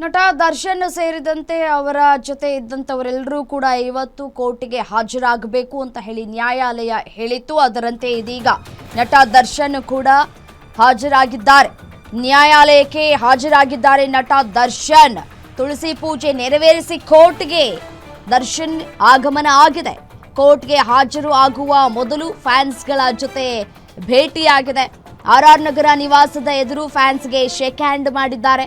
ನಟ ದರ್ಶನ್ ಸೇರಿದಂತೆ ಅವರ ಜೊತೆ ಇದ್ದಂತವರೆಲ್ಲರೂ ಕೂಡ ಇವತ್ತು ಕೋರ್ಟಿಗೆ ಹಾಜರಾಗಬೇಕು ಅಂತ ಹೇಳಿ ನ್ಯಾಯಾಲಯ ಹೇಳಿತ್ತು. ಅದರಂತೆ ಇದೀಗ ನಟ ದರ್ಶನ್ ಕೂಡ ಹಾಜರಾಗಿದ್ದಾರೆ. ನ್ಯಾಯಾಲಯಕ್ಕೆ ಹಾಜರಾಗಿದ್ದಾರೆ ನಟ ದರ್ಶನ್. ತುಳಸಿ ಪೂಜೆ ನೆರವೇರಿಸಿ ಕೋರ್ಟ್ಗೆ ದರ್ಶನ್ ಆಗಮನ ಆಗಿದೆ. ಕೋರ್ಟ್ಗೆ ಹಾಜರು ಆಗುವ ಮೊದಲು ಫ್ಯಾನ್ಸ್ಗಳ ಜೊತೆ ಭೇಟಿಯಾಗಿದೆ. ಆರ್ ನಗರ ನಿವಾಸದ ಎದುರು ಫ್ಯಾನ್ಸ್ಗೆ ಶೇಕ್ ಹ್ಯಾಂಡ್ ಮಾಡಿದ್ದಾರೆ.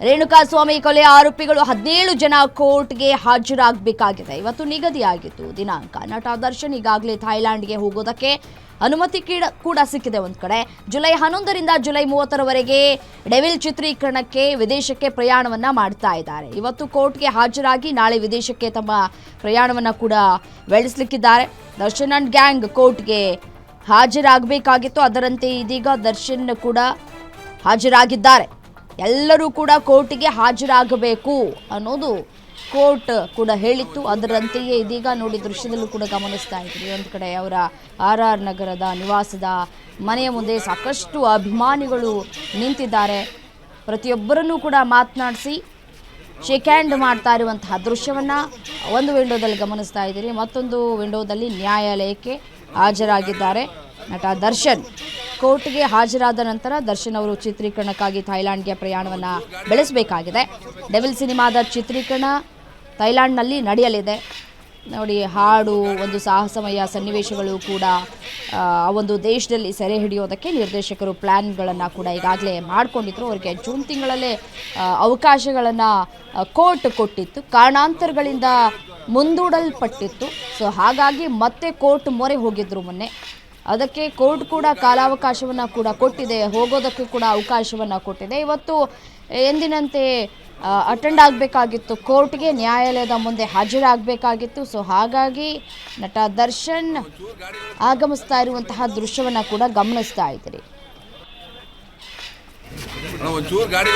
ರೇಣುಕಾಸ್ವಾಮಿ ಕೊಲೆ ಆರೋಪಿಗಳು 17 ಜನ ಕೋರ್ಟ್ಗೆ ಹಾಜರಾಗಬೇಕಾಗಿದೆ. ಇವತ್ತು ನಿಗದಿಯಾಗಿತ್ತು ದಿನಾಂಕ. ನಟ ದರ್ಶನ್ ಈಗಾಗಲೇ ಥೈಲ್ಯಾಂಡ್ಗೆ ಹೋಗೋದಕ್ಕೆ ಅನುಮತಿ ಕೂಡ ಸಿಕ್ಕಿದೆ. ಒಂದು ಕಡೆ ಜುಲೈ 11ರಿಂದ ಜುಲೈ 30ರವರೆಗೆ ಡೆವಿಲ್ ಚಿತ್ರೀಕರಣಕ್ಕೆ ವಿದೇಶಕ್ಕೆ ಪ್ರಯಾಣವನ್ನ ಮಾಡ್ತಾ ಇದ್ದಾರೆ. ಇವತ್ತು ಕೋರ್ಟ್ಗೆ ಹಾಜರಾಗಿ ನಾಳೆ ವಿದೇಶಕ್ಕೆ ತಮ್ಮ ಪ್ರಯಾಣವನ್ನ ಕೂಡ ಬೆಳೆಸಲಿಕ್ಕಿದ್ದಾರೆ. ದರ್ಶನ್ ಅಂಡ್ ಗ್ಯಾಂಗ್ ಕೋರ್ಟ್ಗೆ ಹಾಜರಾಗಬೇಕಾಗಿತ್ತು. ಅದರಂತೆ ಇದೀಗ ದರ್ಶನ್ ಕೂಡ ಹಾಜರಾಗಿದ್ದಾರೆ. ಎಲ್ಲರೂ ಕೂಡ ಕೋರ್ಟಿಗೆ ಹಾಜರಾಗಬೇಕು ಅನ್ನೋದು ಕೋರ್ಟ್ ಕೂಡ ಹೇಳಿತ್ತು. ಅದರಂತೆಯೇ ಇದೀಗ ನೋಡಿ ದೃಶ್ಯದಲ್ಲೂ ಕೂಡ ಗಮನಿಸ್ತಾ ಇದ್ರಿ. ಒಂದು ಕಡೆ ಅವರ ಆರ್ ನಗರದ ನಿವಾಸದ ಮನೆಯ ಮುಂದೆ ಸಾಕಷ್ಟು ಅಭಿಮಾನಿಗಳು ನಿಂತಿದ್ದಾರೆ. ಪ್ರತಿಯೊಬ್ಬರನ್ನೂ ಕೂಡ ಮಾತನಾಡಿಸಿ ಶೇಕ್ ಹ್ಯಾಂಡ್ ಮಾಡ್ತಾ ಇರುವಂತಹ ದೃಶ್ಯವನ್ನು ಒಂದು ವಿಂಡೋದಲ್ಲಿ ಗಮನಿಸ್ತಾ ಇದ್ದೀರಿ. ಮತ್ತೊಂದು ವಿಂಡೋದಲ್ಲಿ ನ್ಯಾಯಾಲಯಕ್ಕೆ ಹಾಜರಾಗಿದ್ದಾರೆ ನಟ ದರ್ಶನ್. ಕೋರ್ಟ್ಗೆ ಹಾಜರಾದ ನಂತರ ದರ್ಶನ್ ಅವರು ಚಿತ್ರೀಕರಣಕ್ಕಾಗಿ ಥೈಲ್ಯಾಂಡ್ಗೆ ಪ್ರಯಾಣವನ್ನು ಬೆಳೆಸಬೇಕಾಗಿದೆ. ಡೆವಿಲ್ ಸಿನಿಮಾದ ಚಿತ್ರೀಕರಣ ಥೈಲ್ಯಾಂಡ್ನಲ್ಲಿ ನಡೆಯಲಿದೆ. ನೋಡಿ, ಹಾಡು, ಒಂದು ಸಾಹಸಮಯ ಸನ್ನಿವೇಶಗಳು ಕೂಡ ಆ ಒಂದು ದೇಶದಲ್ಲಿ ಸೆರೆ ಹಿಡಿಯೋದಕ್ಕೆ ನಿರ್ದೇಶಕರು ಪ್ಲ್ಯಾನ್ಗಳನ್ನು ಕೂಡ ಈಗಾಗಲೇ ಮಾಡಿಕೊಂಡಿದ್ರು. ಅವರಿಗೆ ಜೂನ್ ತಿಂಗಳಲ್ಲೇ ಅವಕಾಶಗಳನ್ನು ಕೋರ್ಟ್ ಕೊಟ್ಟಿತ್ತು. ಕಾರಣಾಂತರಗಳಿಂದ ಮುಂದೂಡಲ್ಪಟ್ಟಿತ್ತು. ಸೊ ಹಾಗಾಗಿ ಮತ್ತೆ ಕೋರ್ಟ್ ಮೊರೆ ಹೋಗಿದ್ರು ಮೊನ್ನೆ. ಅದಕ್ಕೆ ಕೋರ್ಟ್ ಕೂಡ ಕಾಲಾವಕಾಶವನ್ನು ಕೂಡ ಕೊಟ್ಟಿದೆ. ಹೋಗೋದಕ್ಕೆ ಕೂಡ ಅವಕಾಶವನ್ನು ಕೊಟ್ಟಿದೆ. ಇವತ್ತು ಎಂದಿನಂತೆ ಅಟೆಂಡ್ ಆಗಬೇಕಾಗಿತ್ತು ಕೋರ್ಟ್ಗೆ, ನ್ಯಾಯಾಲಯದ ಮುಂದೆ ಹಾಜರಾಗಬೇಕಾಗಿತ್ತು. ಸೊ ಹಾಗಾಗಿ ನಟ ದರ್ಶನ್ ಆಗಮಿಸ್ತಾ ಇರುವಂತಹ ದೃಶ್ಯವನ್ನು ಕೂಡ ಗಮನಿಸ್ತಾ ಇದ್ದೀರಿ. ಒಂಚೂರು ಗಾಡಿ